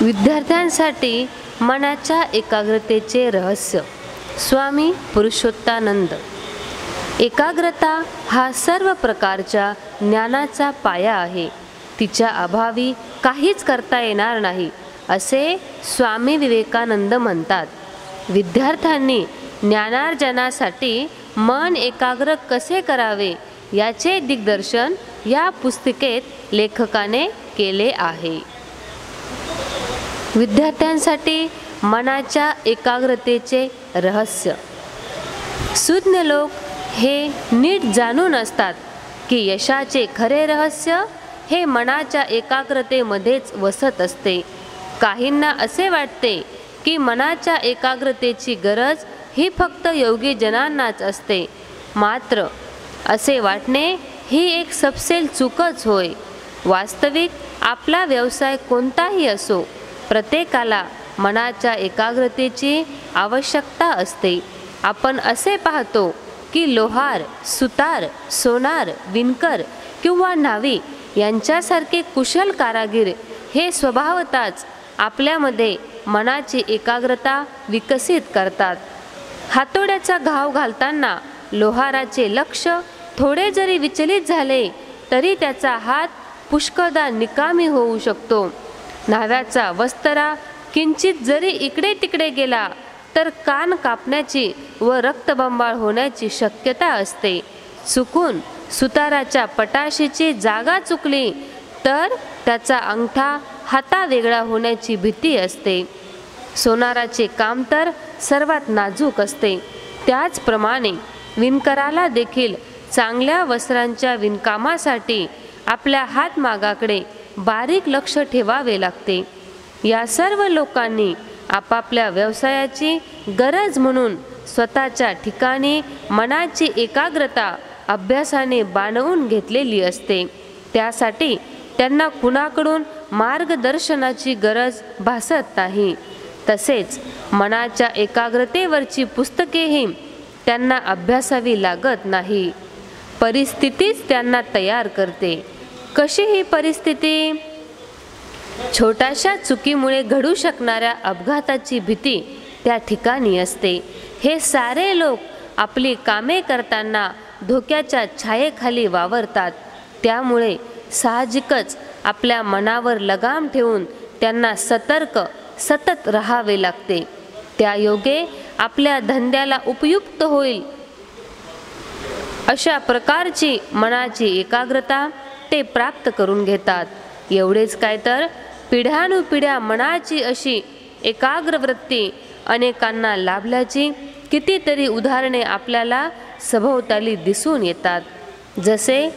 विद्यार्थ्यांसाठी मनाच्या एकाग्रतेचे रहस्य. स्वामी पुरुषोत्तानंद. एकाग्रता हा सर्व प्रकारच्या ज्ञानाचा पाया आहे. तिच्या अभावी काहीच करता येणार नाही असे स्वामी विवेकानंद म्हणतात. विद्यार्थ्यांनी ज्ञानार्जनासाठी मन एकाग्र कसे करावे याचे दिग्दर्शन या पुस्तिकेत लेखकाने केले आहे. विद्यार्थ्यांसाठी मनाच्या एकाग्रतेचे रहस्य. सुज्ञ लोक हे नीट जाणून असतात की यशाचे खरे रहस्य हे मनाच्या एकाग्रतेमध्येच वसत असते. काहींना असे वाटते की मनाच्या एकाग्रतेची गरज ही फक्त योगी जनांनाच असते. मात्र असे वाटणे ही एक सपशेल चूकच होय. वास्तविक आपला व्यवसाय कोणताही असो, प्रत्येकाला मनाच्या एकाग्रतेची आवश्यकता असते. आपण असे पाहतो की लोहार, सुतार, सोनार, विणकर किंवा न्हावी यांच्यासारखे कुशल कारागीर हे स्वभावतःच आपल्यामध्ये मनाची एकाग्रता विकसित करतात. हातोड्याचा घाव घालताना लोहाराचे लक्ष थोडे जरी विचलित झाले तरी त्याचा हात पुष्कळदा निकामी होऊ शकतो. न्हाव्याचा वस्तरा किंचित जरी इकडे तिकडे गेला तर कान कापण्याची व रक्तबंबाळ होण्याची शक्यता असते. चुकून सुताराच्या पटाशीची जागा चुकली तर त्याचा अंगठा हातावेगळा होण्याची भीती असते. सोनाराचे काम तर सर्वात नाजूक असते. त्याचप्रमाणे विणकराला देखील चांगल्या वस्त्रांच्या विणकामासाठी आपल्या हातमागाकडे बारीक लक्ष ठेवावे लागते. या सर्व लोकांनी आपापल्या व्यवसायाची गरज म्हणून स्वतःच्या ठिकाणी मनाची एकाग्रता अभ्यासाने बांधवून घेतलेली असते. त्यासाठी त्यांना कुणाकडून मार्गदर्शनाची गरज भासत नाही. तसेच मनाच्या एकाग्रतेवरची पुस्तकेही त्यांना अभ्यासावी लागत नाही. परिस्थितीच त्यांना तयार करते. कशी ही परिस्थिती? छोट्याशा चुकीमुळे घडू शकणाऱ्या अपघाताची भीती त्या ठिकाणी असते. हे सारे लोक आपली कामे करताना धोक्याच्या छायेखाली वावरतात. त्यामुळे साहजिकच आपल्या मनावर लगाम ठेवून त्यांना सतत राहावे लागते. त्या योगे आपल्या धंद्याला उपयुक्त होईल अशा प्रकारची मनाची एकाग्रता ते प्राप्त करून घेतात. एवढेच काय तर पिढ्यानुपिढ्या मनाची अशी एकाग्र वृत्ती अनेकांना लाभल्याची कितीतरी उदाहरणे आपल्याला सभोवताली दिसून येतात. जसे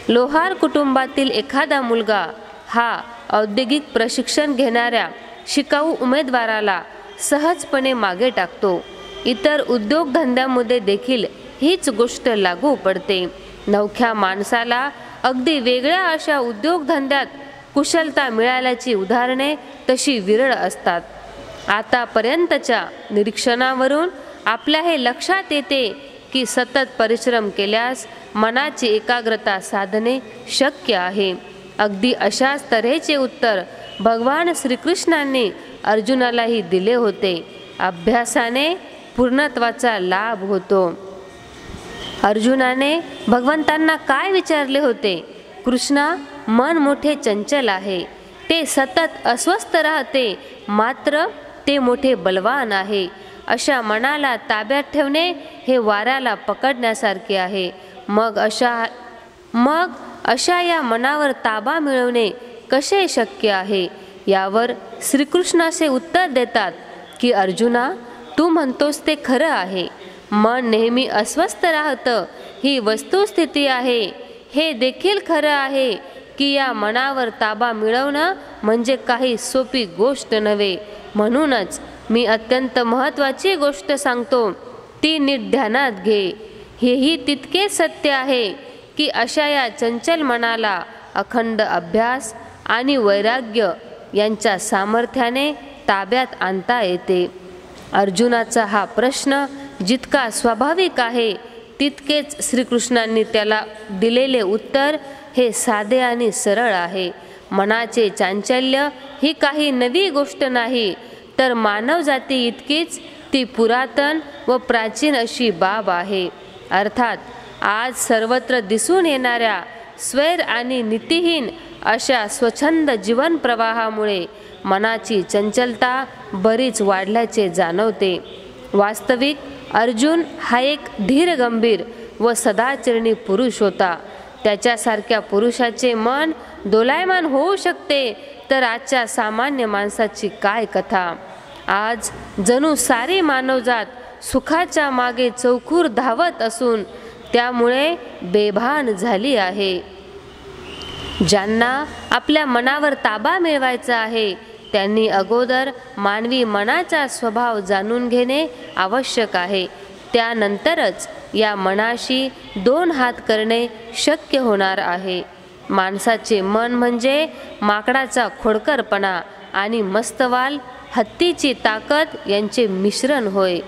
लोहार कुटुंबातील एखादा मुलगा हा औद्योगिक प्रशिक्षण घेणाऱ्या शिकाऊ उमेदवाराला सहजपणे मागे टाकतो. इतर उद्योगधंद्यामध्ये देखील हीच गोष्ट लागू पडते. नवख्या माणसाला अगदी वेगळ्या अशा उद्योगधंद्यात कुशलता मिळाल्याची उदाहरणे तशी विरळ असतात. आतापर्यंतच्या निरीक्षणावरून आपल्या हे लक्षात येते की सतत परिश्रम केल्यास मनाची एकाग्रता साधणे शक्य आहे. अगदी अशाच तऱ्हेचे उत्तर भगवान श्रीकृष्णांनी अर्जुनालाही दिले होते. अभ्यासाने पूर्णत्वाचा लाभ होतो. अर्जुनाने भगवंतांना काय विचारले होते? कृष्णा, मन मोठे चंचल आहे, ते सतत अस्वस्थ राहते, मात्र ते मोठे बलवान आहे. अशा मनाला ताब्यात ठेवणे हे वाऱ्याला पकडण्यासारखे आहे. मग अशा या मनावर ताबा मिळवणे कसे शक्य आहे? यावर श्रीकृष्णाचे उत्तर देतात की अर्जुना, तू म्हणतोस ते खरं आहे. मन नेहमी अस्वस्थ राहतं ही वस्तुस्थिती आहे. हे देखील खरं आहे की या मनावर ताबा मिळवणं म्हणजे काही सोपी गोष्ट नव्हे. म्हणूनच मी अत्यंत महत्त्वाची गोष्ट सांगतो, ती नीट ध्यानात घे. हेही तितके सत्य आहे की अशा या चंचल मनाला अखंड अभ्यास आणि वैराग्य यांच्या सामर्थ्याने ताब्यात आणता येते. अर्जुनाचा हा प्रश्न जितका स्वाभाविक आहे तितकेच श्रीकृष्णांनी त्याला दिलेले उत्तर हे साधे आणि सरळ आहे. मनाचे चांचल्य ही काही नवी गोष्ट नाही, तर मानवजाती इतकीच ती पुरातन व प्राचीन अशी बाब आहे. अर्थात आज सर्वत्र दिसून येणाऱ्या स्वैर आणि नीतिहीन अशा स्वच्छंद जीवन प्रवाहामुळे मनाची चंचलता बरीच वाढल्याचे जाणवते. वास्तविक अर्जुन हा एक धीर गंभीर व सदाचरणी पुरुष होता. त्याच्यासारख्या पुरुषाचे मन दोलायमान होऊ शकते, तर आजच्या सामान्य माणसाची काय कथा. आज जणू सारी मानवजात सुखाच्या मागे चौखूर धावत असून त्यामुळे बेभान झाली आहे. ज्यांना आपल्या मनावर ताबा मिळवायचा आहे त्यांनी अगोदर मानवी मनाचा स्वभाव जाणून घेणे आवश्यक आहे. त्यानंतरच या मनाशी दोन हात करणे शक्य होणार आहे. माणसाचे मन म्हणजे माकडाचा खोडकरपणा आणि मस्तवाल हत्तीची ताकद यांचे मिश्रण होय.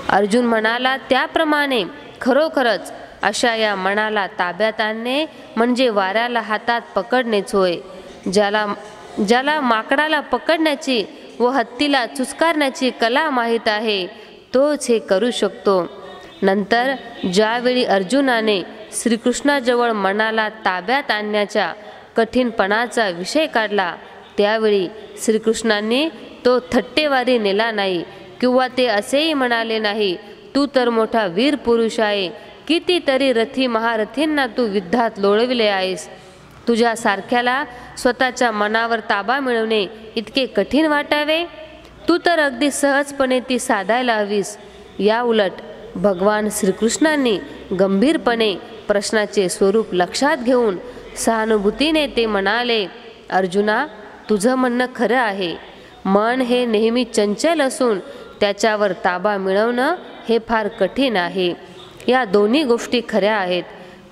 अर्जुन म्हणाला त्याप्रमाणे खरोखरच अशा या मनाला ताब्यात आणणे म्हणजे वाऱ्याला हातात पकडणेच होय. ज्याला माकडाला पकडण्याची व हत्तीला चुचकारण्याची कला माहीत आहे तोच हे करू शकतो. नंतर ज्यावेळी अर्जुनाने श्रीकृष्णाजवळ मनाला ताब्यात आणण्याच्या कठीणपणाचा विषय काढला त्यावेळी श्रीकृष्णांनी तो थट्टेवारी नेला नाही किंवा ते असेही म्हणाले नाही, तू तर मोठा वीर पुरुष आहे, कितीतरी रथी महारथींना तू युद्धात लोळविले आहेस. तुझ्या सारख्याला स्वतःच्या मनावर ताबा मिळवणे इतके कठीण वाटावे. तू तर अगदी सहजपणे ती साधायला हवीस. या उलट भगवान श्रीकृष्णांनी गंभीरपणे प्रश्नाचे स्वरूप लक्षात घेऊन सहानुभूतीने ते म्हणाले, अर्जुना, तुझं म्हणणं खरं आहे. मन हे नेहमी चंचल असून त्याच्यावर ताबा मिळवणं हे फार कठीण आहे. या दोन्ही गोष्टी खऱ्या आहेत.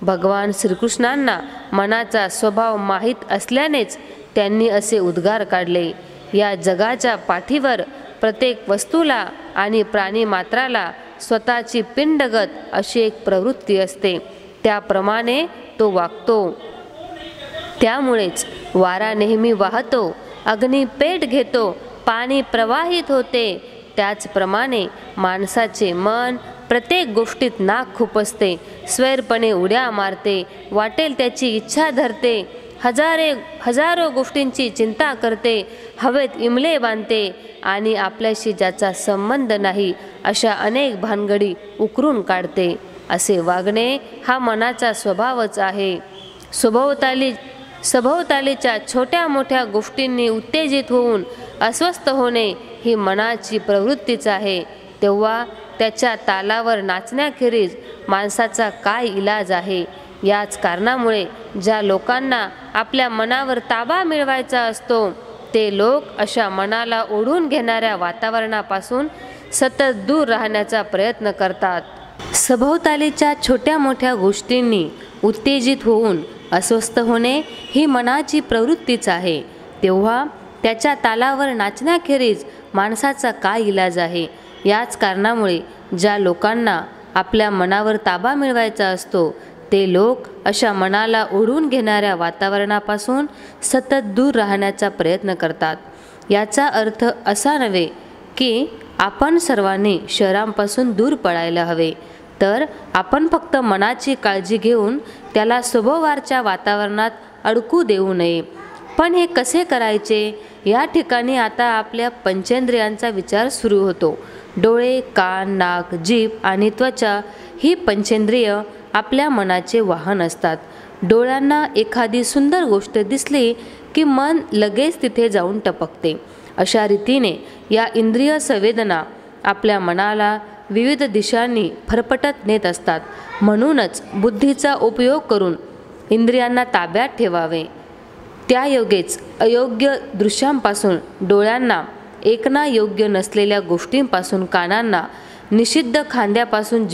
भगवान श्रीकृष्णांना मनाचा स्वभाव माहीत असल्यानेच त्यांनी असे उद्गार काढले. या जगाच्या पाठीवर प्रत्येक वस्तूला आणि प्राणीमात्राला स्वतःची पिंडगत अशी एक प्रवृत्ती असते, त्याप्रमाणे तो वागतो. त्यामुळेच वारा नेहमी वाहतो, अग्नी पेट घेतो, पाणी प्रवाहित होते. त्याचप्रमाणे माणसाचे मन प्रत्येक गोष्टीत नाक खुपसते, स्वैरपणे उड्या मारते, वाटेल त्याची इच्छा धरते, हजारो गोष्टींची चिंता करते, हवेत इमले बांधते आणि आपल्याशी ज्याचा संबंध नाही अशा अनेक भानगडी उकरून काढते. असे वागणे हा मनाचा स्वभावच आहे. सभोवतालीच्या छोट्या मोठ्या गोष्टींनी उत्तेजित होऊन अस्वस्थ होणे ही मनाची प्रवृत्तीच आहे. तेव्हा त्याच्या तालावर नाचण्याखेरीज माणसाचा काय इलाज आहे. याच कारणामुळे ज्या लोकांना आपल्या मनावर ताबा मिळवायचा असतो ते लोक अशा मनाला ओढून घेणाऱ्या वातावरणापासून सतत दूर राहण्याचा प्रयत्न करतात. सभोवतालीच्या छोट्या मोठ्या गोष्टींनी उत्तेजित होऊन अस्वस्थ होणे ही मनाची प्रवृत्तीच आहे. तेव्हा त्याच्या तालावर नाचण्याखेरीज माणसाचा काय इलाज आहे. याच कारणामुळे ज्या लोकांना आपल्या मनावर ताबा मिळवायचा असतो ते लोक अशा मनाला ओढून घेणाऱ्या वातावरणापासून सतत दूर राहण्याचा प्रयत्न करतात. याचा अर्थ असा नव्हे की आपण सर्वांनी शहरांपासून दूर पळायला हवे, तर आपण फक्त मनाची काळजी घेऊन त्याला सभोवारच्या वातावरणात अडकू देऊ नये. पण हे कसे करायचे या ठिकाणी आता आपल्या पंचेंद्रियांचा विचार सुरू होतो. डोळे, कान, नाक, जीभ आणि त्वचा ही पंचेंद्रिय आपल्या मनाचे वाहन असतात. डोळ्यांना एखादी सुंदर गोष्ट दिसली की मन लगेच तिथे जाऊन टपकते. अशा रीतीने या इंद्रिय संवेदना आपल्या मनाला विविध दिशांनी फरफटत नेत असतात. म्हणूनच बुद्धीचा उपयोग करून इंद्रियांना ताब्यात ठेवावे. त्यायोगेच अयोग्य दृश्यांपासून डोळ्यांना, ऐकणा योग्य नसलेल्या गोष्टींपासून कानांना, निषिद्ध खाद्यापासून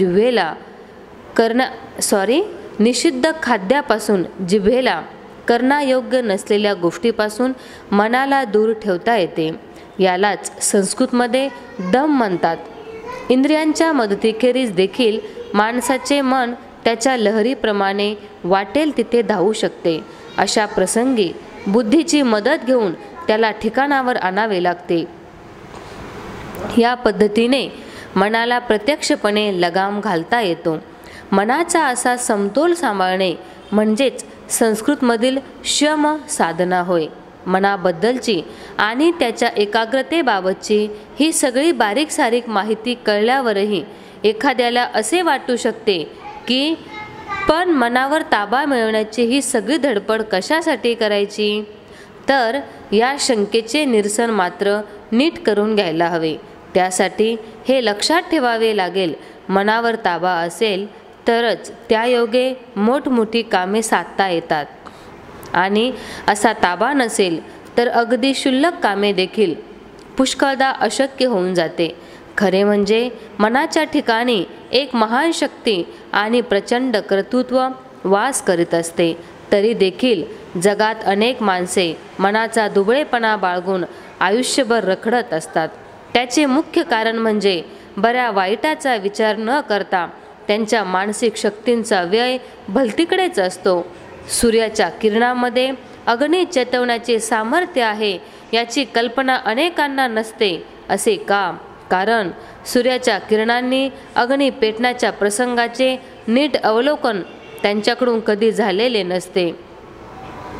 जिभेला, करण्यायोग्य नसलेल्या गोष्टीपासून मनाला दूर ठेवता येते. यालाच संस्कृतमध्ये दम म्हणतात. इंद्रियांच्या मदतीखेरीज देखील माणसाचे मन त्याच्या लहरीप्रमाणे वाटेल तिथे धावू शकते. अशा प्रसंगी बुद्धीची मदत घेऊन त्याला ठिकाणावर आणावे लागते. या पद्धतीने मनाला प्रत्यक्षपणे लगाम घालता येतो. मनाचा असा समतोल सांभाळणे म्हणजेच संस्कृतमधील शम साधना होय. मनाबद्दलची आणि त्याच्या एकाग्रतेबाबतची ही सगळी बारीक सारीक माहिती कळल्यावरही एखाद्याला असे वाटू शकते की पण मनावर ताबा मिळवण्याची ही सगळी धडपड कशासाठी करायची. तर या शंकेचे निरसन मात्र नीट करून घ्यायला हवे. त्यासाठी हे लक्षात ठेवावे लागेल, मनावर ताबा असेल तरच त्यायोगे मोठमोठी कामे साधता येतात आणि असा ताबा नसेल तर अगदी क्षुल्लक कामे देखील पुष्कळदा अशक्य होऊन जाते. खरे म्हणजे मनाच्या ठिकाणी एक महान शक्ती आणि प्रचंड कर्तृत्व वास करीत असते. तरी देखील जगात अनेक माणसे मनाचा दुबळेपणा बाळगून आयुष्यभर रखडत असतात. त्याचे मुख्य कारण म्हणजे बऱ्या वाईटाचा विचार न करता त्यांच्या मानसिक शक्तींचा व्यय भलतीकडेच असतो. सूर्याच्या किरणामध्ये अग्नी चेतवण्याचे सामर्थ्य आहे याची कल्पना अनेकांना नसते. असे का? कारण सूर्याच्या किरणांनी अग्नी पेटण्याच्या प्रसंगाचे नीट अवलोकन त्यांच्याकडून कधी झालेले नसते.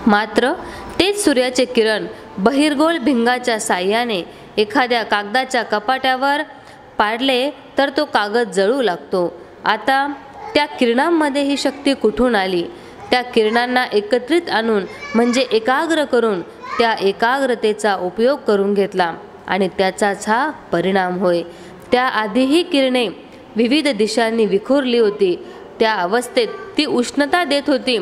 मात्र तेच सूर्याचे किरण बहिर्गोल भिंगाच्या साह्याने एखाद्या कागदाच्या कपाट्यावर पाडले तर तो कागद जळू लागतो. आता त्या किरणांमध्ये ही शक्ती कुठून आली? त्या किरणांना एकत्रित आणून म्हणजे एकाग्र करून त्या एकाग्रतेचा उपयोग करून घेतला आणि त्याचाच हा परिणाम होय. त्याआधी ही किरणे विविध दिशांनी विखुरली होती. त्या अवस्थेत ती उष्णता देत होती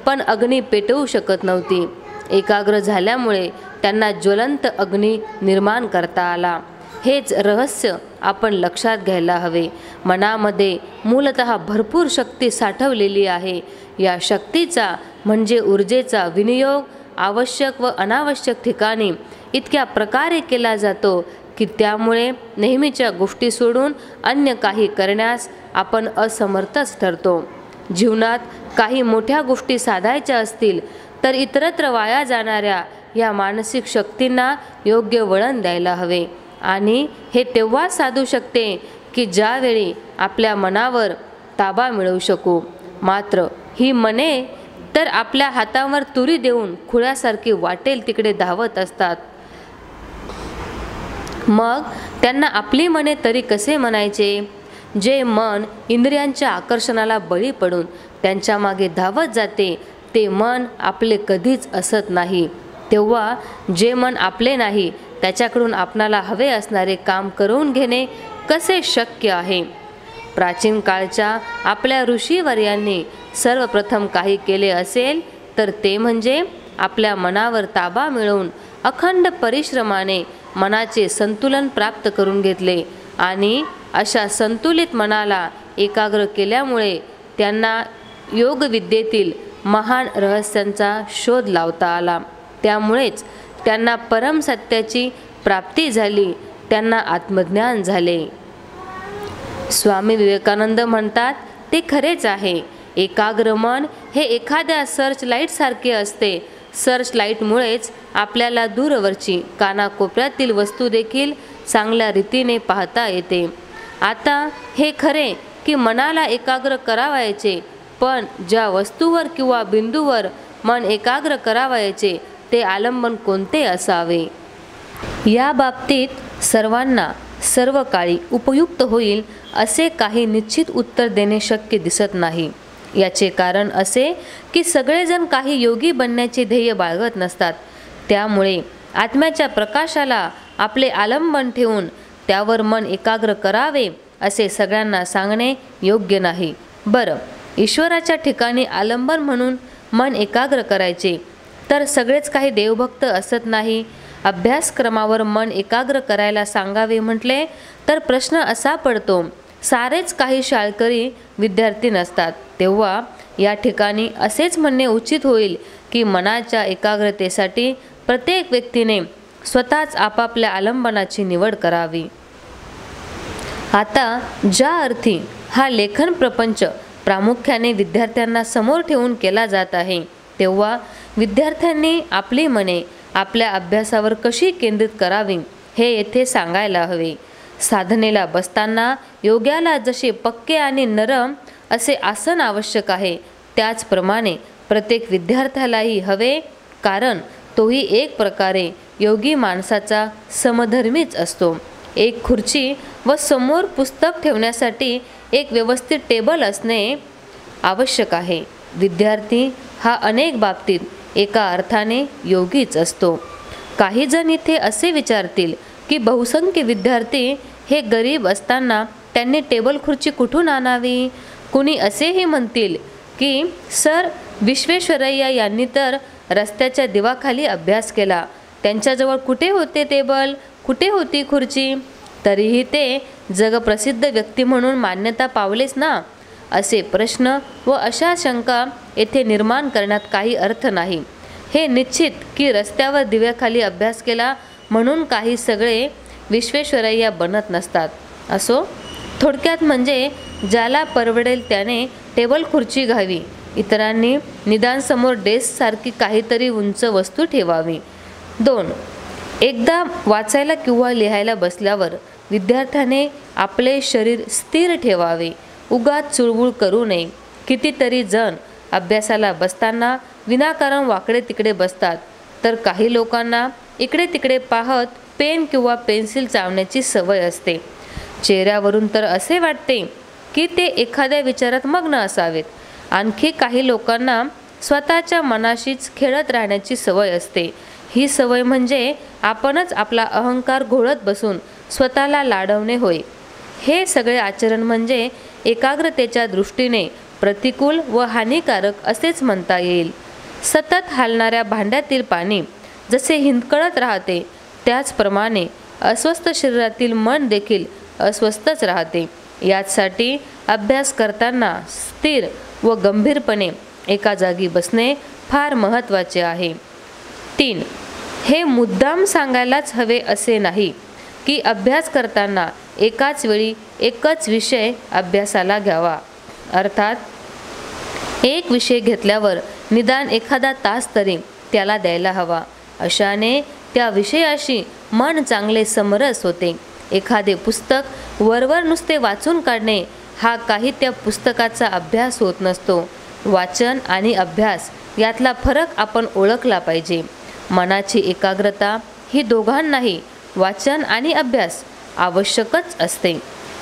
पण अग्नी पेटवू शकत नव्हती. एकाग्र झाल्यामुळे त्यांना ज्वलंत अग्नी निर्माण करता आला. हेच रहस्य आपण लक्षात घ्यायला हवे. मनामध्ये मूलतः भरपूर शक्ती साठवलेली आहे. या शक्तीचा म्हणजे ऊर्जेचा विनियोग आवश्यक व अनावश्यक ठिकाणी इतक्या प्रकारे केला जातो की त्यामुळे नेहमीच्या गोष्टी सोडून अन्य काही करण्यास आपण असमर्थच ठरतो. जीवनात काही मोठ्या गोष्टी साधायच्या असतील तर इतरत्र वाया जाणाऱ्या या मानसिक शक्तींना योग्य वळण द्यायला हवे आणि हे तेव्हा साधू शकते की ज्यावेळी आपल्या मनावर ताबा मिळवू शकू. मात्र ही मने तर आपल्या हातावर तुरी देऊन खुळ्यासारखी वाटेल तिकडे धावत असतात. मग त्यांना आपली मने तरी कसे म्हणायचे? जे मन इंद्रियांच्या आकर्षणाला बळी पडून त्यांच्या मागे धावत जाते ते मन आपले कधीच असत नाही. तेव्हा जे मन आपले नाही त्याच्याकडून आपणाला हवे असणारे काम करून घेणे कसे शक्य आहे? प्राचीन काळच्या आपल्या ऋषीवर्यांनी सर्वप्रथम काही केले असेल तर ते म्हणजे आपल्या मनावर ताबा मिळवून अखंड परिश्रमाने मनाचे संतुलन प्राप्त करून घेतले आणि अशा संतुलित मनाला एकाग्र केल्यामुळे त्यांना योगविद्येतील महान रहस्यांचा शोध लावता आला. त्यामुळेच त्यांना परम सत्याची प्राप्ती झाली, त्यांना आत्मज्ञान झाले. स्वामी विवेकानंद म्हणतात ते खरेच आहे. एकाग्र मन हे एखाद्या सर्च लाईटसारखे असते. सर्च लाईटमुळेच आपल्याला दूरवरची कानाकोपऱ्यातील वस्तू देखील चांगल्या रीतीने पाहता येते. आता हे खरे की मनाला एकाग्र करावायचे, पण ज्या वस्तूवर किंवा बिंदूवर मन एकाग्र करावायचे ते आलंबन कोणते असावे? या बाबतीत सर्वांना सर्व काळी उपयुक्त होईल असे काही निश्चित उत्तर देणे शक्य दिसत नाही. याचे कारण असे की सगळेजण काही योगी बनण्याचे ध्येय बाळगत नसतात. त्यामुळे आत्म्याच्या प्रकाशाला आपले आलंबन ठेवून त्यावर मन एकाग्र करावे असे सगळ्यांना सांगणे योग्य नाही. बरं, ईश्वराच्या ठिकाणी आलंबन म्हणून मन एकाग्र करायचे तर सगळेच काही देवभक्त असत नाही. अभ्यासक्रमावर मन एकाग्र करायला सांगावे म्हटले तर प्रश्न असा पडतो, सारेच काही शाळकरी विद्यार्थी नसतात. तेव्हा या ठिकाणी असेच म्हणणे उचित होईल की मनाच्या एकाग्रतेसाठी प्रत्येक व्यक्तीने स्वतःच आपापल्या आलंबनाची निवड करावी. आता ज्या अर्थी हा लेखन प्रपंच प्रामुख्याने विद्यार्थ्यांना समोर ठेवून केला जात आहे तेव्हा विद्यार्थ्यांनी आपली मने आपल्या अभ्यासावर कशी केंद्रित करावी हे येथे सांगायला हवे. साधनेला बसताना योग्याला जसे पक्के आणि नरम असे आसन आवश्यक आहे, त्याचप्रमाणे प्रत्येक विद्यार्थ्यालाही हवे, कारण तोही एक प्रकारे योगी माणसाचा समधर्मीच असतो. एक खुर्ची व समोर पुस्तक ठेवण्यासाठी एक व्यवस्थित टेबल असणे आवश्यक आहे. विद्यार्थी हा अनेक बाबतीत एका अर्थाने योगीच असतो. काही जण इथे असे विचारतील की बहुसंख्य विद्यार्थी हे गरीब असताना त्यांनी टेबल खुर्ची कुठून आणावी. कुणी असेही म्हणतील की सर विश्वेश्वरय्या यांनी तर रस्त्याच्या दिवाखाली अभ्यास केला, त्यांच्याजवळ कुठे होते टेबल, कुठे होती खुर्ची, तरीही ते जगप्रसिद्ध व्यक्ती म्हणून मान्यता पावलेच ना. असे प्रश्न व अशा शंका येथे निर्माण करण्यात काही अर्थ नाही. हे निश्चित की रस्त्यावर दिव्याखाली अभ्यास केला म्हणून काही सगळे विश्वेश्वरय्या बनत नसतात. असो, थोडक्यात म्हणजे ज्याला परवडेल त्याने टेबल खुर्ची घ्यावी. इतरांनी निदान समोर डेस्कसारखी काहीतरी उंच वस्तू ठेवावी. 2. एकदा वाचायला किंवा लिहायला बसल्यावर विद्यार्थ्याने आपले शरीर स्थिर ठेवावे, उगाच चुळबुळ करू नये. कितीतरी जण अभ्यासाला बसताना विनाकारण वाकडे तिकडे बसतात, तर काही लोकांना इकडे तिकडे पाहत पेन किंवा पेन्सिल चावण्याची सवय असते. चेहऱ्यावरून तर असे वाटते की ते एखाद्या विचारात मग्न असावेत. आणखी काही लोकांना स्वतःच्या मनाशीच खेळत राहण्याची सवय असते. ही सवय म्हणजे आपणच आपला अहंकार घोळत बसून स्वतःला लाडवणे होय. हे सगळे आचरण म्हणजे एकाग्रतेच्या दृष्टीने प्रतिकूल व हानिकारक असेच म्हणता येईल. सतत हालणाऱ्या भांड्यातील पाणी जसे हिंदकळत राहते, त्याचप्रमाणे अस्वस्थ शरीरातील मन देखील अस्वस्थच राहते. यासाठी अभ्यास करताना स्थिर व गंभीरपणे एका जागी बसणे फार महत्त्वाचे आहे. 3. हे मुद्दाम सांगायलाच हवे असे नाही की अभ्यास करताना एकाच वेळी एकच विषय अभ्यासाला घ्यावा. अर्थात एक विषय घेतल्यावर निदान एखादा तास तरी त्याला द्यायला हवा. अशाने त्या विषयाशी मन चांगले समरस होते. एखादे पुस्तक वरवर नुसते वाचून काढणे हा काही त्या पुस्तकाचा अभ्यास होत नसतो. वाचन आणि अभ्यास यातला फरक आपण ओळखला पाहिजे. मनाची एकाग्रता ही दोघांनाही वाचन आणि अभ्यास आवश्यकच असते.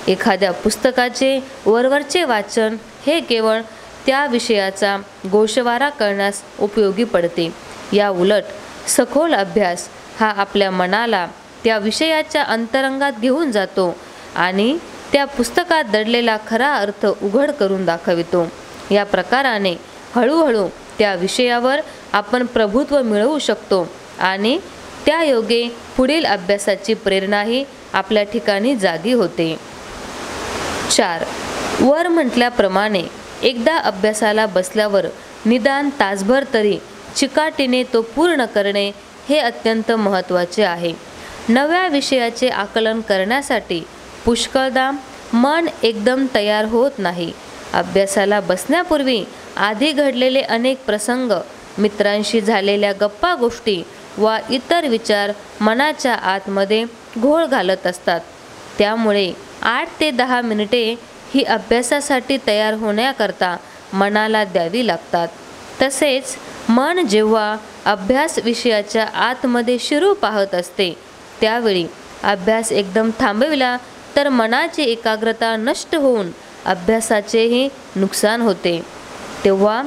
एखाद्या पुस्तकाचे वरवरचे वाचन हे केवळ त्या विषयाचा गोषवारा करण्यास उपयोगी पडते. या उलट सखोल अभ्यास हा आपल्या मनाला त्या विषयाच्या अंतरंगात घेऊन जातो आणि त्या पुस्तकात दडलेला खरा अर्थ उघड करून दाखवितो. या प्रकाराने हळूहळू त्या विषयावर आपण प्रभुत्व मिळवू शकतो आणि त्या योगे पुढील अभ्यासाची प्रेरणाही आपल्या ठिकाणी जागी होते. 4. वर म्हटल्याप्रमाणे एकदा अभ्यासाला बसल्यावर निदान तासभर तरी चिकाटीने तो पूर्ण करणे हे अत्यंत महत्त्वाचे आहे. नव्या विषयाचे आकलन करण्यासाठी पुष्कळदा मन एकदम तयार होत नाही. अभ्यासाला बसण्यापूर्वी आधी घडलेले अनेक प्रसंग, मित्रांशी झालेल्या गप्पा गोष्टी वा इतर विचार मनाच्या आतमध्ये घोळ घालत असतात. त्यामुळे 8 ते 10 मिनिटे ही अभ्यासासाठी तयार होण्याकरता मनाला द्यावी लागतात. तसेच मन जेव्हा अभ्यास विषयाच्या आतमध्ये शिरू पाहत असते, त्यावेळी अभ्यास एकदम थांबविला तर मनाची एकाग्रता नष्ट होऊन अभ्यासाचेही नुकसान होते. तेव्हा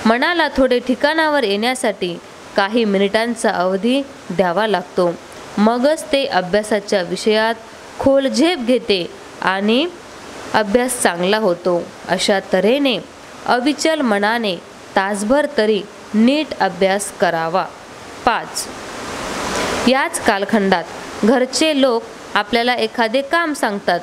मनाला थोडे ठिकाणावर येण्यासाठी काही मिनिटांचा अवधी द्यावा लागतो. मगच ते अभ्यासाच्या विषयात खोल झेप घेते आणि अभ्यास चांगला होतो. अशा तऱ्हेने अविचल मनाने तासभर तरी नीट अभ्यास करावा. 5. याच कालखंडात घरचे लोक आपल्याला एखादे काम सांगतात,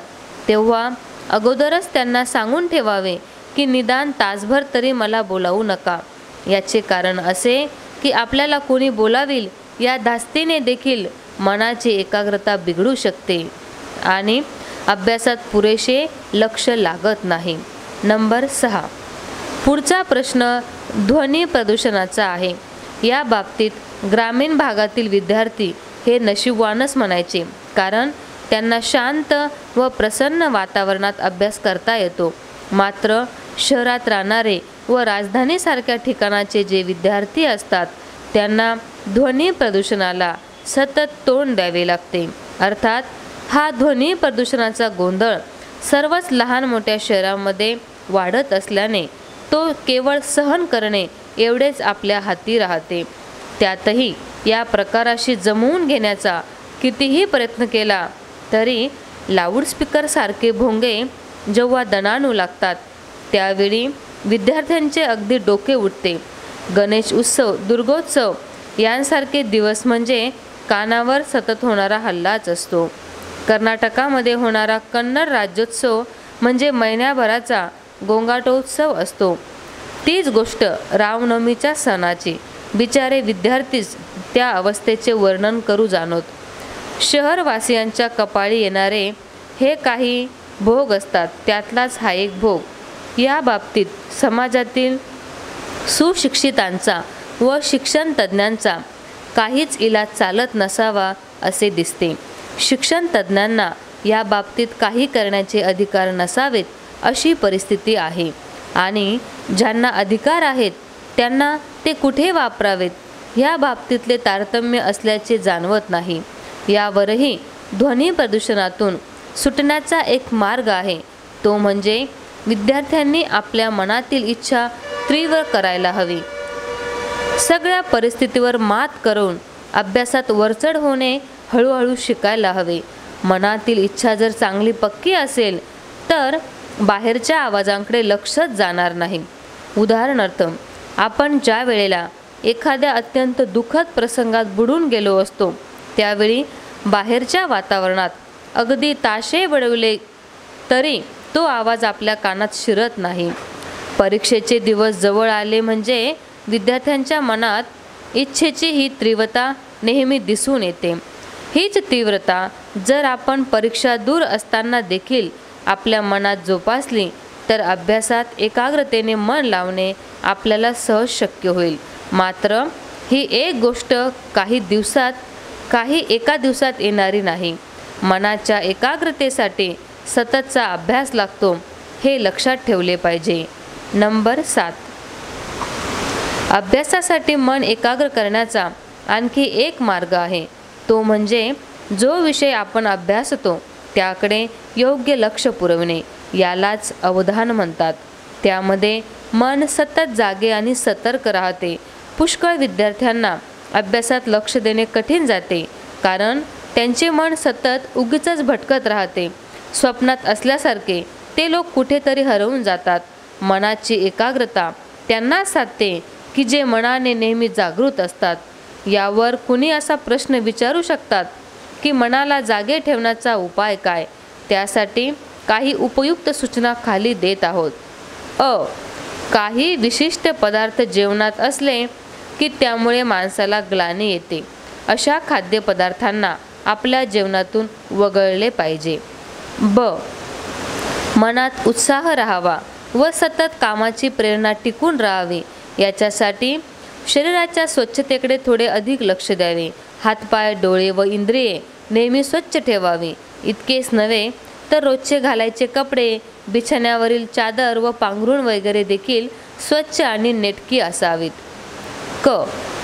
तेव्हा अगोदरच त्यांना सांगून ठेवावे की निदान तासभर तरी मला बोलावू नका. याचे कारण असे की आपल्याला कोणी बोलावील या धास्तीने देखील मनाची एकाग्रता बिघडू शकते आणि अभ्यासात पुरेसे लक्ष लागत नाही. नंबर 6. पुढचा प्रश्न ध्वनी प्रदूषणाचा आहे. या बाबतीत ग्रामीण भागातील विद्यार्थी हे नशीबवानच म्हणायचे, कारण त्यांना शांत व प्रसन्न वातावरणात अभ्यास करता येतो. मात्र शहरात राहणारे व राजधानीसारख्या ठिकाणाचे जे विद्यार्थी असतात त्यांना ध्वनी प्रदूषणाला सतत तोंड द्यावे लागते. अर्थात हा ध्वनी प्रदूषणाचा गोंधळ सर्वच लहान मोठ्या शहरांमध्ये वाढत असल्याने तो केवळ सहन करणे एवढेच आपल्या हाती राहते. त्यातही या प्रकाराशी जमवून घेण्याचा कितीही प्रयत्न केला तरी लाऊडस्पीकरसारखे भोंगे जेव्हा दणाणू लागतात त्यावेळी विद्यार्थ्यांचे अगदी डोके उठते. गणेश उत्सव, दुर्गोत्सव यांसारखे दिवस म्हणजे कानावर सतत होणारा हल्लाच असतो. कर्नाटकामध्ये होणारा कन्नड राज्योत्सव म्हणजे महिन्याभराचा गोंगाटोत्सव असतो. तीच गोष्ट रामनवमीच्या सणाची. बिचारे विद्यार्थीच त्या अवस्थेचे वर्णन करू जाणोत. शहरवासियांच्या कपाळी येणारे हे काही भोग असतात, त्यातलाच हा एक भोग. या बाबतीत समाजातील सुशिक्षितांचा व शिक्षण तज्ज्ञांचा काहीच इलाज चालत नसावा असे दिसते. शिक्षण तज्ज्ञांना या बाबतीत काही करण्याचे अधिकार नसावेत अशी परिस्थिती आहे आणि ज्यांना अधिकार आहेत त्यांना ते कुठे वापरावेत ह्या बाबतीतले तारतम्य असल्याचे जाणवत नाही. यावरही ध्वनी प्रदूषणातून सुटण्याचा एक मार्ग आहे, तो म्हणजे विद्यार्थ्यांनी आपल्या मनातील इच्छा तीव्र करायला हवी. सगळ्या परिस्थितीवर मात करून अभ्यासात वरचढ होणे हळूहळू शिकायला हवे. मनातील इच्छा जर चांगली पक्की असेल तर बाहेरच्या आवाजांकडे लक्षच जाणार नाही. उदाहरणार्थ, आपण ज्या वेळेला एखाद्या अत्यंत दुःखद प्रसंगात बुडून गेलो असतो त्यावेळी बाहेरच्या वातावरणात अगदी ताशे बडवले तरी तो आवाज आपल्या कानात शिरत नाही. परीक्षेचे दिवस जवळ आले म्हणजे विद्यार्थ्यांच्या मनात इच्छेची ही तीव्रता नेहमी दिसून येते. हीच तीव्रता जर आपण परीक्षा दूर असताना देखील आपल्या मनात जोपासली तर अभ्यासात एकाग्रतेने मन लावणे आपल्याला सहज शक्य होईल. मात्र ही एक गोष्ट काही एका दिवसात येणारी नाही. मनाच्या एकाग्रतेसाठी सततचा अभ्यास लागतो, हे लक्षात ठेवले पाहिजे. नंबर 7, अभ्यासासाठी मन एकाग्र करण्याचा आणखी एक मार्ग आहे, तो म्हणजे जो विषय आपण अभ्यासतो त्याकडे योग्य लक्ष पुरवणे. यालाच अवधान म्हणतात. त्यामध्ये मन सतत जागे आणि सतर्क राहते. पुष्कळ विद्यार्थ्यांना अभ्यासात लक्ष देणे कठीण जाते, कारण त्यांचे मन सतत उगीचच भटकत राहते. स्वप्नात असल्यासारखे ते लोक कुठेतरी हरवून जातात. मनाची एकाग्रता त्यांना साधते की जे मनाने नेहमी जागृत असतात. यावर कुणी असा प्रश्न विचारू शकतात की मनाला जागे ठेवण्याचा उपाय काय? त्यासाठी काही उपयुक्त सूचना खाली देत आहोत. काही विशिष्ट पदार्थ जेवणात असले की त्यामुळे माणसाला ग्लानी येते. अशा खाद्यपदार्थांना आपल्या जेवणातून वगळले पाहिजे. मनात उत्साह राहावा व सतत कामाची प्रेरणा टिकून राहावी याच्यासाठी शरीराच्या स्वच्छतेकडे थोडे अधिक लक्ष द्यावे. हातपाय, डोळे व इंद्रिये नेहमी स्वच्छ ठेवावी. इतकेच नव्हे तर रोजचे घालायचे कपडे, बिछाण्यावरील चादर व पांघरूण वगैरे देखील स्वच्छ आणि नेटकी असावीत.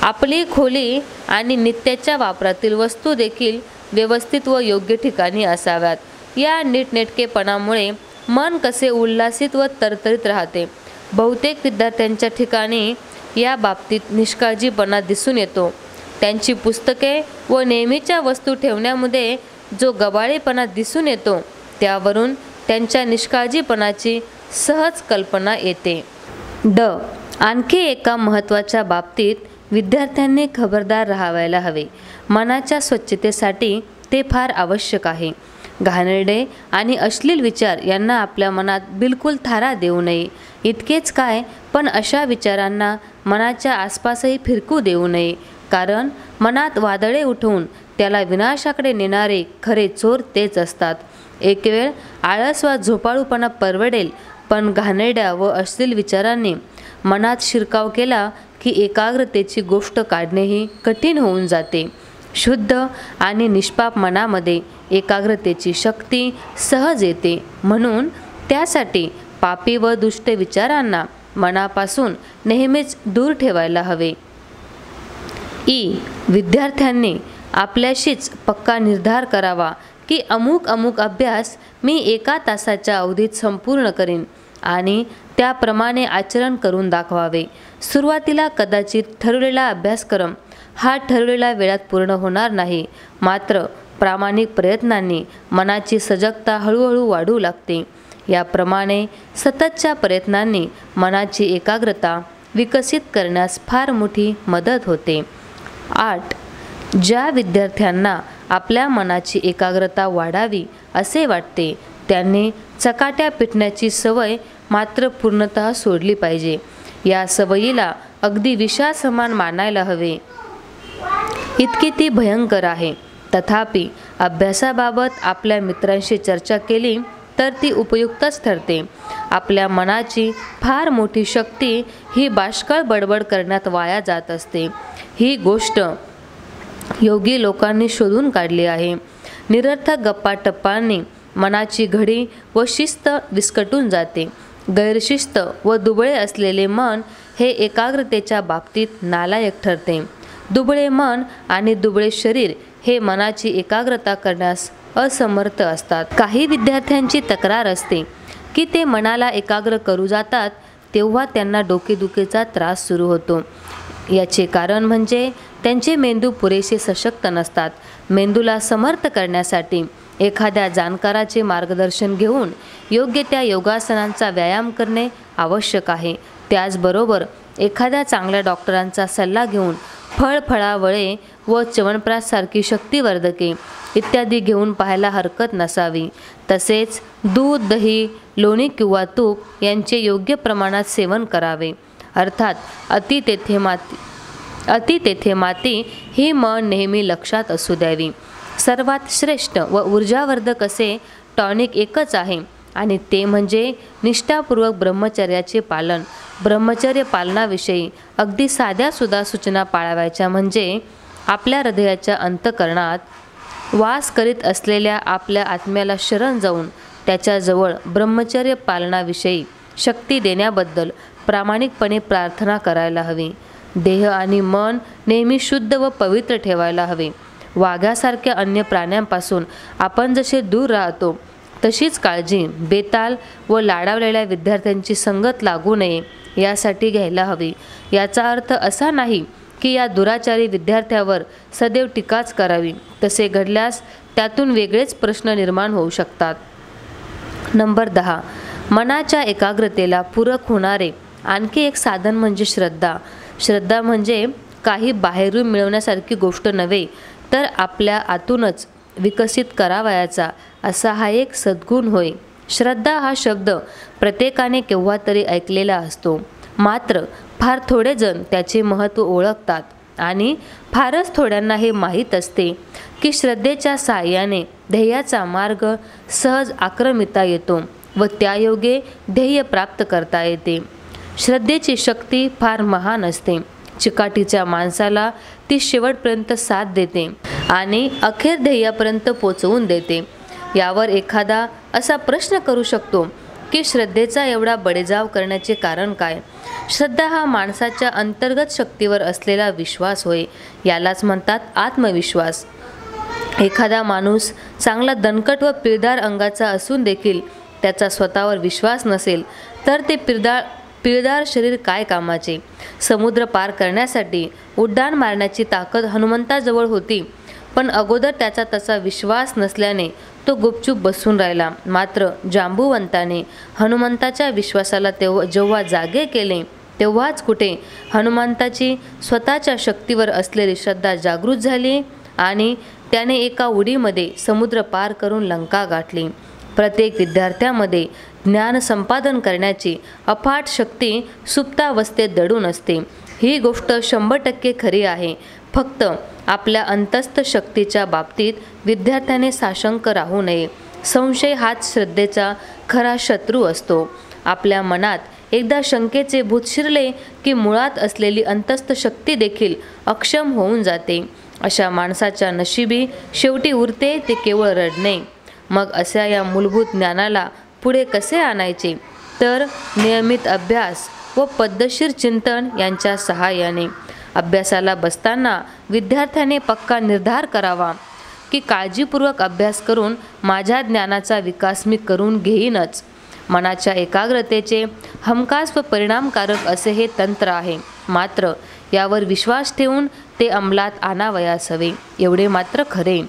आपली खोली आणि नित्याच्या वापरातील वस्तू देखील व्यवस्थित व योग्य ठिकाणी असाव्यात. या नीटनेटकेपणामुळे मन कसे उल्हासित व तरतरीत राहते. बहुतेक विद्यार्थ्यांच्या ठिकाणी या बाबतीत निष्काळजीपणा दिसून येतो. त्यांची पुस्तके व नेहमीच्या वस्तू ठेवण्यामध्ये जो गबाळेपणा दिसून येतो त्यावरून त्यांच्या निष्काळजीपणाची सहज कल्पना येते. आणखी एका महत्त्वाच्या बाबतीत विद्यार्थ्यांनी खबरदार राहायला हवे. मनाच्या स्वच्छतेसाठी ते फार आवश्यक आहे. घाणेरडे आणि अश्लील विचार यांना आपल्या मनात बिलकुल थारा देऊ नये. इतकेच काय, पण अशा विचारांना मनाच्या आसपासही फिरकू देऊ नये, कारण मनात वादळे उठवून त्याला विनाशाकडे नेणारे खरे चोर तेच असतात. एक वेळ आळस वा झोपाळूपणा परवडेल, पण घाणेरड्या व अश्लील विचारांनी मनात शिरकाव केला की एकाग्रतेची गोष्ट काढणेही कठीण होऊन जाते. शुद्ध आणि निष्पाप मनामध्ये एकाग्रतेची शक्ती सहज येते. म्हणून त्यासाठी पापी व दुष्ट विचारांना मनापासून नेहमीच दूर ठेवायला हवे. विद्यार्थ्यांनी आपल्याशीच पक्का निर्धार करावा की अमुक अभ्यास मी 1 तासाच्या अवधीत संपूर्ण करीन आणि त्याप्रमाणे आचरण करून दाखवावे. सुरुवातीला कदाचित ठरवलेला अभ्यासक्रम हा ठरवलेल्या वेळात पूर्ण होणार नाही, मात्र प्रामाणिक प्रयत्नांनी मनाची सजगता हळूहळू वाढू लागते. याप्रमाणे सततच्या प्रयत्नांनी मनाची एकाग्रता विकसित करण्यास फार मोठी मदत होते. 8. ज्या विद्यार्थ्यांना आपल्या मनाची एकाग्रता वाढावी असे वाटते त्यांनी चकाट्या पिटण्याची सवय मात्र पूर्णतः सोडली पाहिजे. या सवयीला अगदी विषासमान मानायला हवे, इतकी ती भयंकर आहे. तथापि अभ्यासाबाबत आपल्या मित्रांशी चर्चा केली तर ती उपयुक्तच ठरते. आपल्या मनाची फार मोठी शक्ती ही बाष्कळ बडबड करण्यात वाया जात असते. ही गोष्ट योगी लोकांनी शोधून काढली आहे. निरर्थक गप्पाटप्पांनी मनाची घडी व शिस्त विस्कटून जाते. गैरशिस्त व दुबळे असलेले मन हे एकाग्रतेच्या बाबतीत नालायक ठरते. दुबळे मन आणि दुबळे शरीर हे मनाची एकाग्रता करण्यास असमर्थ असतात. काही विद्यार्थ्यांची तक्रार असते की ते मनाला एकाग्र करू जातात तेव्हा त्यांना डोकेदुखीचा त्रास सुरू होतो. याचे कारण म्हणजे त्यांचे मेंदू पुरेसे सशक्त नसतात. मेंदूला समर्थ करण्यासाठी एखाद्या जाणकाराचे मार्गदर्शन घेऊन योग्य त्या योगासनांचा व्यायाम करणे आवश्यक आहे. त्याचबरोबर एखाद्या चांगल्या डॉक्टरांचा सल्ला घेऊन फळफळावळे व च्यवनप्राशसारखी शक्तिवर्धके इत्यादी घेऊन पाहायला हरकत नसावी. तसेच दूध, दही, लोणी किंवा तूप यांचे योग्य प्रमाणात सेवन करावे. अर्थात अति तेथे माती ही म्हण नेहमी लक्षात असू द्यावी. सर्वात श्रेष्ठ व ऊर्जावर्धक असे टॉनिक एकच आहे आणि ते म्हणजे निष्ठापूर्वक ब्रह्मचर्याचे पालन. ब्रह्मचर्य पालनाविषयी अगदी साध्यासुद्धा सूचना पाळावयाच्या म्हणजे आपल्या हृदयाच्या अंतःकरणात वास करीत असलेल्या आपल्या आत्म्याला शरण जाऊन त्याच्याजवळ ब्रह्मचर्य पालनाविषयी शक्ती देण्याबद्दल प्रामाणिकपणे प्रार्थना करायला हवी. देह आणि मन नेहमी शुद्ध व पवित्र ठेवायला हवे. वाघासारख्या अन्य प्राण्यांपासून आपण जसे दूर राहतो तशीच काळजी बेताल व लाडावलेल्या विद्यार्थ्यांची संगत लागू नये यासाठी घ्यायला हवी. याचा अर्थ असा नाही की या दुराचारी विद्यार्थ्यावर सदैव टीकाच करावी. तसे घडल्यास त्यातून वेगळेच प्रश्न निर्माण होऊ शकतात. नंबर 10. मनाच्या एकाग्रतेला पूरक होणारे आणखी एक साधन म्हणजे श्रद्धा. श्रद्धा म्हणजे काही बाहेरून मिळवण्यासारखी गोष्ट नव्हे, तर आपल्या आतूनच विकसित करावयाचा असा हा एक सद्गुण होय. श्रद्धा हा शब्द प्रत्येकाने केव्हा तरी ऐकलेला असतो, मात्र फार थोडे जण त्याचे महत्त्व ओळखतात आणि फारच थोड्यांना हे माहीत असते की श्रद्धेच्या साहाय्याने ध्येयाचा मार्ग सहज आक्रमिता येतो व त्यायोगे ध्येय प्राप्त करता येते. श्रद्धेची शक्ती फार महान असते. चिकाटीच्या माणसाला ती शेवटपर्यंत साथ देते आणि अखेर ध्येयापर्यंत पोचवून देते. यावर एखादा असा प्रश्न करू शकतो की श्रद्धेचा एवढा बडेजाव करण्याचे कारण काय? श्रद्धा हा माणसाच्या अंतर्गत शक्तीवर असलेला विश्वास होय. यालाच म्हणतात आत्मविश्वास. एखादा माणूस चांगला दणकट व पिळदार अंगाचा असून देखील त्याचा स्वतःवर विश्वास नसेल तर ते पिळदार शरीर काय कामाचे? समुद्र पार करण्यासाठी उड्डाण मारण्याची ताकद हनुमंताजवळ होती, पण अगोदर त्याचा तसा विश्वास नसल्याने तो गुपचूप बसून राहिला. मात्र जांबुवंताने हनुमंताच्या विश्वासाला जेव्हा जागे केले तेव्हाच कुठे हनुमंताची स्वतःच्या शक्तीवर असलेली श्रद्धा जागृत झाली आणि त्याने एका उडीमध्ये समुद्र पार करून लंका गाठली. प्रत्येक विद्यार्थ्यामध्ये ज्ञान संपादन करण्याची अफाट शक्ती सुप्तावस्थेत दडून असते. ही गोष्ट 100% खरी आहे. फक्त आपल्या अंतस्थ शक्तीच्या बाबतीत विद्यार्थ्याने साशंक राहू नये. संशय हाच श्रद्धेचा खरा शत्रू असतो. आपल्या मनात एकदा शंकेचे भूत शिरले की मुळात असलेली अंतस्थ शक्ती देखील अक्षम होऊन जाते. अशा माणसाच्या नशिबी शेवटी उरते ते केवळ रडणे. मग अशा या मूलभूत ज्ञानाला पुढे कसे आणायचे? तर नियमित अभ्यास व पद्धतशीर चिंतन यांच्या सहाय्याने. अभ्यासाला बसताना विद्यार्थ्याने पक्का निर्धार करावा की काळजीपूर्वक अभ्यास करून माझ्या ज्ञानाचा विकास मी करून घेईनच. मनाच्या एकाग्रतेचे हमखास व परिणामकारक असे हे तंत्र आहे. मात्र यावर विश्वास ठेवून ते अंमलात आणावयास हवे एवढे मात्र खरे.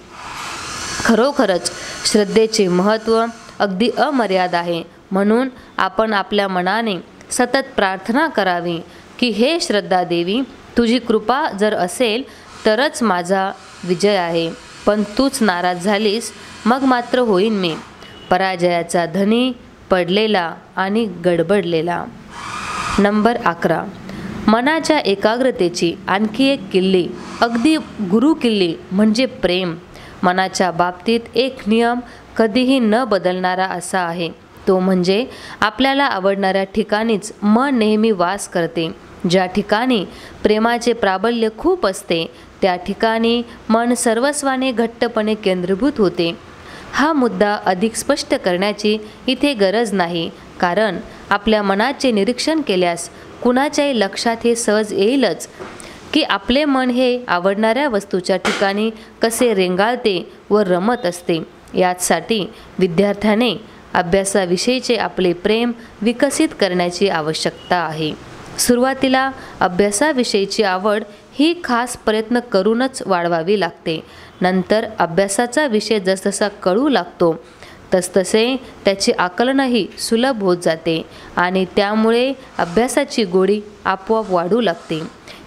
खरोखरच श्रद्धेचे महत्त्व अगदी अमर्याद आहे. म्हणून आपण आपल्या मनाने सतत प्रार्थना करावी की हे श्रद्धा देवी, तुझी कृपा जर असेल तरच माझा विजय आहे. पण तूच नाराज झालीस मग मात्र होईन मी पराजयाचा धनी, पडलेला आणि गडबडलेला. नंबर 11. मनाच्या एकाग्रतेची आणखी एक किल्ली, अगदी गुरु किल्ली म्हणजे प्रेम. मनाच्या बाबतीत एक नियम कधीही न बदलणारा असा आहे. तो म्हणजे आपल्याला आवडणाऱ्या ठिकाणीच मन नेहमी वास करते. ज्या ठिकाणी प्रेमाचे प्राबल्य खूप असते त्या ठिकाणी मन सर्वस्वाने घट्टपणे केंद्रीभूत होते. हा मुद्दा अधिक स्पष्ट करण्याची इथे गरज नाही, कारण आपल्या मनाचे निरीक्षण केल्यास कुणाच्याही लक्षात हे सहज येईलच की आपले मन हे आवडणाऱ्या वस्तूच्या ठिकाणी कसे रेंगाळते व रमत असते. याचसाठी विद्यार्थ्याने अभ्यासाविषयीचे आपले प्रेम विकसित करण्याची आवश्यकता आहे. सुरुवातीला अभ्यासाविषयीची आवड ही खास प्रयत्न करूनच वाढवावी लागते. नंतर अभ्यासाचा विषय जसजसा कळू लागतो तसतसे त्याचे आकलनही सुलभ होत जाते आणि त्यामुळे अभ्यासाची गोडी आपोआप वाढू लागते.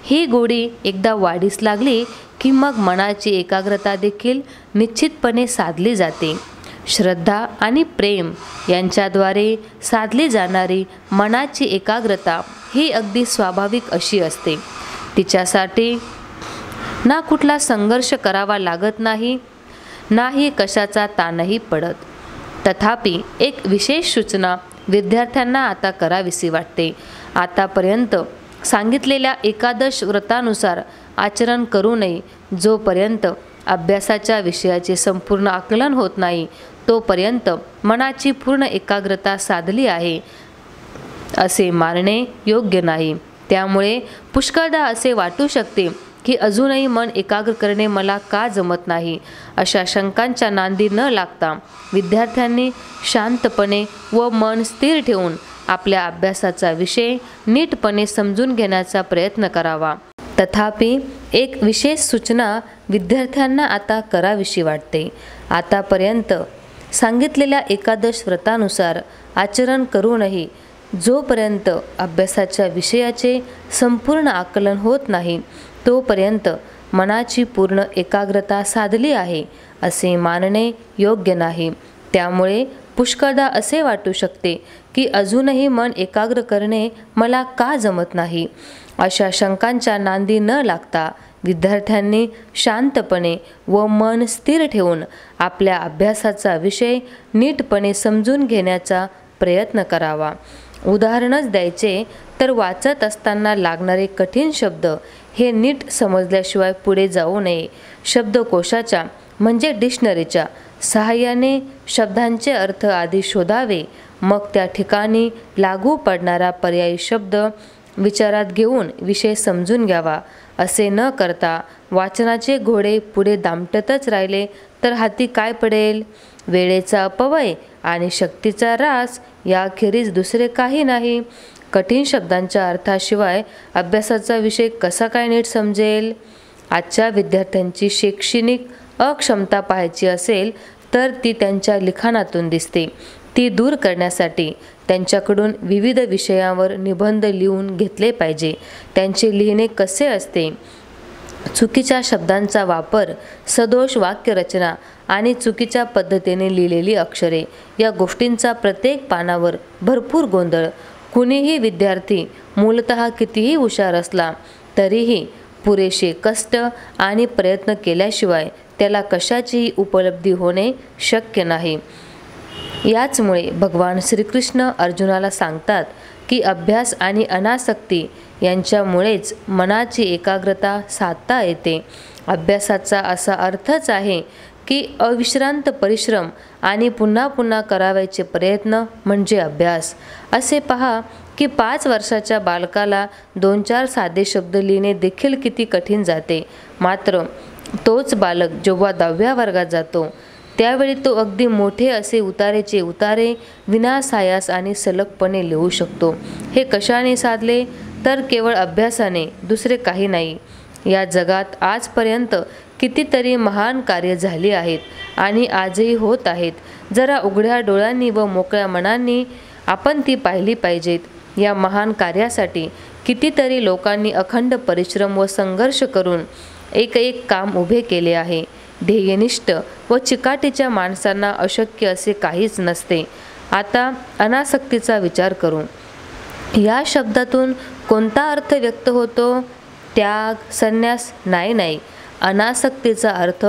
ही गोडी एकदा वाढीस लागली की मग मनाची एकाग्रता देखील निश्चितपणे साधली जाते. श्रद्धा आणि प्रेम यांच्याद्वारे साधली जाणारी मनाची एकाग्रता ही अगदी स्वाभाविक अशी असते. तिच्यासाठी ना कुठला संघर्ष करावा लागत नाही, नाही कशाचा ताणही पडत. तथापि एक विशेष सूचना विद्यार्थ्यांना आता करावीशी वाटते. आतापर्यंत सांगितलेल्या एकादश व्रतानुसार आचरण करू नये. जोपर्यंत अभ्यासाच्या विषयाचे संपूर्ण आकलन होत नाही तोपर्यंत मनाची पूर्ण एकाग्रता साधली आहे असे मानणे योग्य नाही. त्यामुळे पुष्कळदा असे वाटू शकते की अजूनही मन एकाग्र करणे मला का जमत नाही. अशा शंकांच्या नांदी न लागता विद्यार्थ्यांनी शांतपणे व मन स्थिर ठेवून आपल्या अभ्यासाचा विषय नीटपणे समजून घेण्याचा प्रयत्न करावा. तथापि एक विशेष सूचना विद्यार्थ्यांना आता करावीशी वाटते. आतापर्यंत सांगितलेल्या एकादश व्रतानुसार आचरण करूनही जोपर्यंत अभ्यासाच्या विषयाचे संपूर्ण आकलन होत नाही तोपर्यंत मनाची पूर्ण एकाग्रता साधली आहे असे मानणे योग्य नाही. त्यामुळे पुष्कळदा असे वाटू शकते की अजूनही मन एकाग्र करणे मला का जमत नाही. अशा शंकांच्या नांदी न लागता विद्यार्थ्यांनी शांतपणे व मन स्थिर ठेवून आपल्या अभ्यासाचा विषय नीटपणे समजून घेण्याचा प्रयत्न करावा. उदाहरणच द्यायचे तर वाचत असताना लागणारे कठीण शब्द हे नीट समजल्याशिवाय पुढे जाऊ नये. शब्दकोशाच्या म्हणजे डिक्शनरीच्या सहाय्याने शब्दांचे अर्थ आधी शोधावे, मग त्या ठिकाणी लागू पडणारा पर्यायी शब्द विचारात घेऊन विषय समजून घ्यावा. असे न करता वाचनाचे घोडे पुढे दामटतच राहिले तर हाती काय पडेल? वेळेचा अपव्यय आणि शक्तीचा ऱ्हास याखेरीज दुसरे काही नाही. कठीण शब्दांच्या अर्थाशिवाय अभ्यासाचा विषय कसा काय नीट समजेल? आजच्या विद्यार्थ्यांची शैक्षणिक अक्षमता पाहायची असेल तर ती त्यांच्या लिखाणातून दिसते. ती दूर करण्यासाठी त्यांच्याकडून विविध विषयांवर निबंध लिहून घेतले पाहिजे. त्यांचे लिहिणे कसे असते? चुकीच्या शब्दांचा वापर, सदोष वाक्यरचना आणि चुकीच्या पद्धतीने लिहिलेली अक्षरे या गोष्टींचा प्रत्येक पानावर भरपूर गोंधळ. कुणीही विद्यार्थी मूलतः कितीही हुशार असला तरीही पुरेसे कष्ट आणि प्रयत्न केल्याशिवाय त्याला कशाचीही उपलब्धी होणे शक्य नाही. याचमुळे भगवान श्रीकृष्ण अर्जुनाला सांगतात की अभ्यास आणि अनासक्ती यांच्यामुळेच मनाची एकाग्रता साधता येते. अभ्यासाचा असा अर्थच आहे की अविश्रांत परिश्रम आणि पुन्हा पुन्हा करावयाचे प्रयत्न म्हणजे अभ्यास. असे पहा की 5 वर्षाच्या बालकाला 2-4 साधे शब्द लिहिणे देखील किती कठीण जाते. मात्र तोच बालक जेव्हा 10व्या वर्गात जातो त्यावेळी तो अगदी मोठे असे उतारेचे उतारे विनासायास आणि सलगपणे लिहू शकतो. हे कशाने साधले तर केवळ अभ्यासाने, दुसरे काही नाही. या जगात आजपर्यंत कितीतरी महान कार्य झाली आहेत आणि आजही होत आहेत. जरा उघड्या डोळ्यांनी व मोकळ्या मनांनी आपण ती पाहिली पाहिजेत. या महान कार्यासाठी कितीतरी लोकांनी अखंड परिश्रम व संघर्ष करून एक काम उभे केले आहे. ध्येयनिष्ठ व चिकाटीच्या माणसांना अशक्य असे काहीच नसते. आता अनासक्तीचा विचार करू. या शब्दातून कोणता अर्थ व्यक्त होतो? त्याग, संन्यास? नाही. अनासक्तीचा अर्थ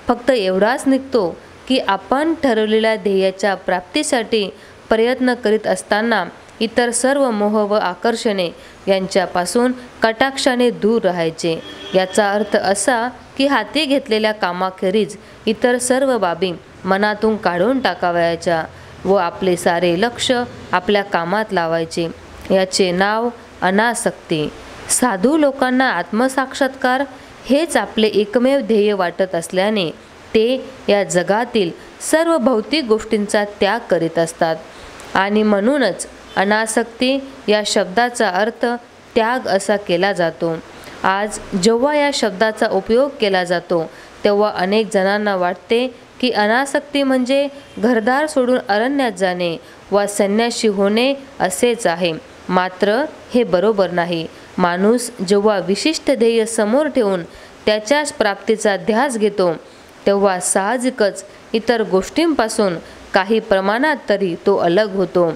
फक्त एवढाच निघतो की आपण ठरवलेल्या ध्येयाच्या प्राप्तीसाठी प्रयत्न करीत असताना इतर सर्व मोह व आकर्षणे यांच्यापासून कटाक्षाने दूर राहायचे. याचा अर्थ असा की हाती घेतलेल्या कामाखेरीज इतर सर्व बाबी मनातून काढून टाकावयाच्या व आपले सारे लक्ष आपल्या कामात लावायचे. याचे नाव अनासक्ती. साधू लोकांना आत्मसाक्षात्कार हेच आपले एकमेव ध्येय वाटत असल्याने ते या जगातील सर्व भौतिक गोष्टींचा त्याग करीत असतात आणि म्हणूनच अनासक्ती या शब्दाचा अर्थ त्याग असा केला जातो. आज जेव्हा या शब्दाचा उपयोग केला जातो तेव्हा अनेक जणांना वाटते की अनासक्ती म्हणजे घरदार सोडून अरण्यात जाणे वा संन्यासी होणे असेच आहे. मात्र हे बरोबर नाही. माणूस जेव्हा विशिष्ट ध्येय समोर ठेवून त्याच्याच प्राप्तीचा ध्यास घेतो तेव्हा साहजिकच इतर गोष्टींपासून काही प्रमाणात तरी तो अलग होतो.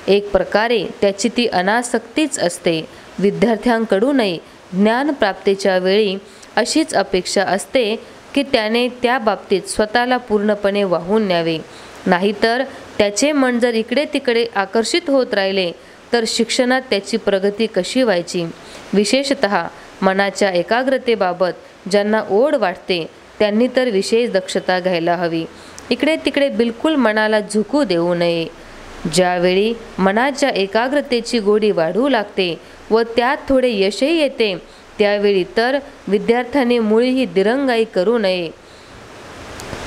एक प्रकारे त्याची ती अनासक्तीच असते. विद्यार्थ्यांकडूनही ज्ञानप्राप्तीच्या वेळी अशीच अपेक्षा असते की त्याने त्या बाबतीत स्वतःला पूर्णपणे वाहून न्यावे. नाहीतर त्याचे मन जर इकडे तिकडे आकर्षित होत राहिले तर शिक्षणात त्याची प्रगती कशी व्हायची? विशेषतः मनाच्या एकाग्रतेबाबत ज्यांना ओढ वाटते त्यांनी तर विशेष दक्षता घ्यायला हवी. इकडे तिकडे बिलकुल मनाला झुकू देऊ नये. ज्यावेळी मनाच्या एकाग्रतेची गोडी वाढू लागते व त्यात थोडे यशही येते त्यावेळी तर विद्यार्थ्याने मुळीही दिरंगाई करू नये,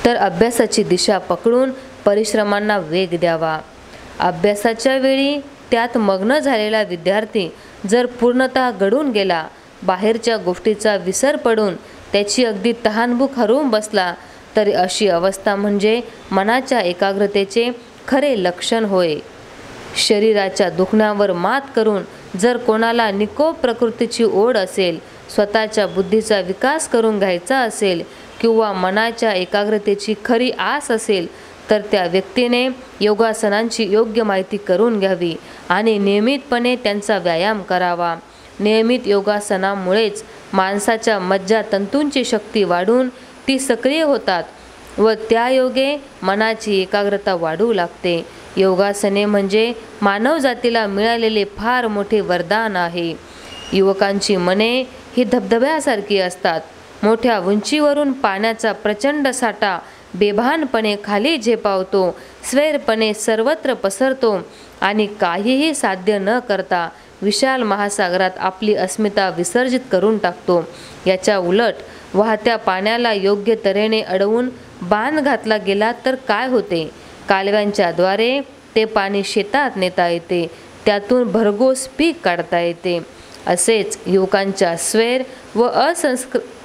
तर अभ्यासाची दिशा पकडून परिश्रमांना वेग द्यावा. अभ्यासाच्या वेळी त्यात मग्न झालेला विद्यार्थी जर पूर्णतः गळून गेला, बाहेरच्या गोष्टीचा विसर पडून त्याची अगदी तहानभूक हरवून बसला, तरी अशी अवस्था म्हणजे मनाच्या एकाग्रतेचे खरे लक्षण होय. शरीराच्या दुखण्यावर मात करून जर कोणाला निकोप प्रकृतीची ओढ असेल, स्वतःच्या बुद्धीचा विकास करून घ्यायचा असेल किंवा मनाच्या एकाग्रतेची खरी आस असेल तर त्या व्यक्तीने योगासनांची योग्य माहिती करून घ्यावी आणि नियमितपणे त्यांचा व्यायाम करावा. नियमित योगासनामुळेच माणसाच्या मज्जातंतूंची शक्ती वाढून ती सक्रिय होतात व त्यायोगे मनाची एकाग्रता वाढू लागते. योगासने म्हणजे मानवजातीला मिळालेले फार मोठे वरदान आहे. युवकांची मने ही धबधब्यासारखी असतात. मोठ्या उंचीवरून पाण्याचा प्रचंड साठा बेभानपणे खाली झेपावतो, स्वैरपणे सर्वत्र पसरतो आणि काहीही साध्य न करता विशाल महासागरात आपली अस्मिता विसर्जित करून टाकतो. याच्या उलट वाहत्या पाण्याला योग्य तऱ्हेने अडवून बांध घातला गेला तर काय होते? कालव्यांच्या द्वारे ते पाणी शेतात नेता येते, त्यातून भरघोस पीक काढता येते. असेच युवकांच्या स्वैर व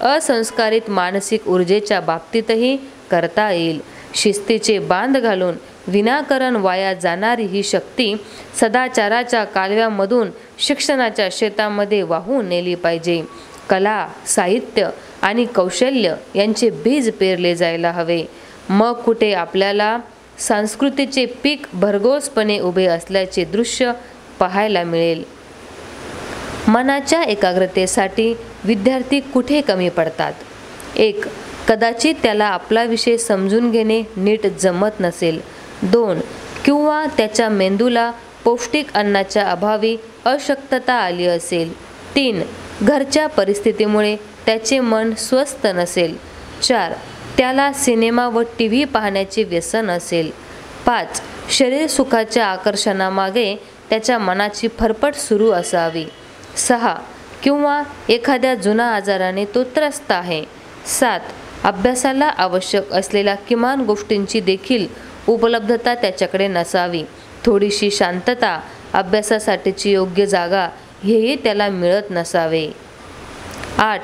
असंस्कारित मानसिक ऊर्जेच्या बाबतीतही करता येईल. शिस्तीचे बांध घालून विनाकारण वाया जाणारी ही शक्ती सदाचाराच्या कालव्यामधून शिक्षणाच्या शेतामध्ये वाहून नेली पाहिजे. कला, साहित्य आणि कौशल्य यांचे बीज पेरले जायला हवे. मग कुठे आपल्याला संस्कृतीचे पीक भरघोसपणे उभे असल्याचे दृश्य पाहायला मिळेल. मनाच्या एकाग्रतेसाठी विद्यार्थी कुठे कमी पडतात? 1. कदाचित त्याला आपला विषय समजून घेणे नीट जमत नसेल. 2. किंवा त्याच्या मेंदूला पौष्टिक अन्नाच्या अभावी अशक्तता आली असेल. 3. घरच्या परिस्थितीमुळे त्याचे मन स्वस्थ नसेल. 4. त्याला सिनेमा व TV पाहण्याचे व्यसन असेल. 5. शरीर सुखाच्या आकर्षणामागे त्याच्या मनाची फरफट सुरू असावी. 6. किंवा एखाद्या जुना आजाराने तो त्रस्त आहे. 7. अभ्यासाला आवश्यक असलेल्या किमान गोष्टींची देखील उपलब्धता त्याच्याकडे नसावी. थोडीशी शांतता, अभ्यासासाठीची योग्य जागा हेही त्याला मिळत नसावे. 8.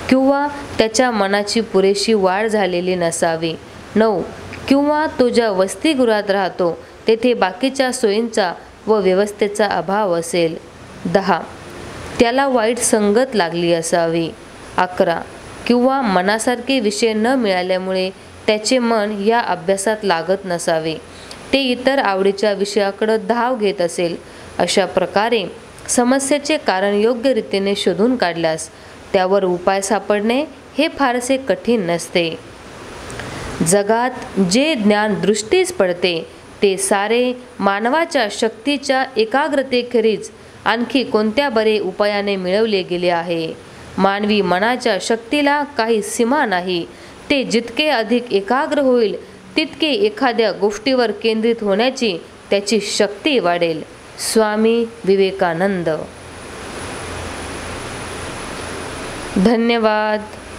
किंवा त्याच्या मनाची पुरेशी वाढ झालेली नसावी. 9. किंवा तो ज्या वसतिगृहात राहतो तेथे बाकीच्या सोयींचा व व्यवस्थेचा अभाव असेल. 10. त्याला वाईट संगत लागली असावी. 11. किंवा मनासारखे विषय न मिळाल्यामुळे त्याचे मन या अभ्यासात लागत नसावे. ते इतर आवडीच्या विषयाकडे धाव घेत असेल. अशा प्रकारे समस्येचे कारण योग्य रीतीने शोधून काढल्यास त्यावर उपाय सापडणे हे फारसे कठीण नसते. जगात जे ज्ञान दृष्टीस पडते ते सारे मानवाच्या शक्तीच्या एकाग्रतेखेरीज आणखी कोणत्या बरे उपायाने मिळवले गेले आहे. मानवी मनाच्या शक्तीला काही सीमा नाही. ते जितके अधिक एकाग्र होईल तितके एखाद्या गोष्टीवर केंद्रित होण्याची त्याची शक्ती वाढेल. स्वामी विवेकानंद. धन्यवाद.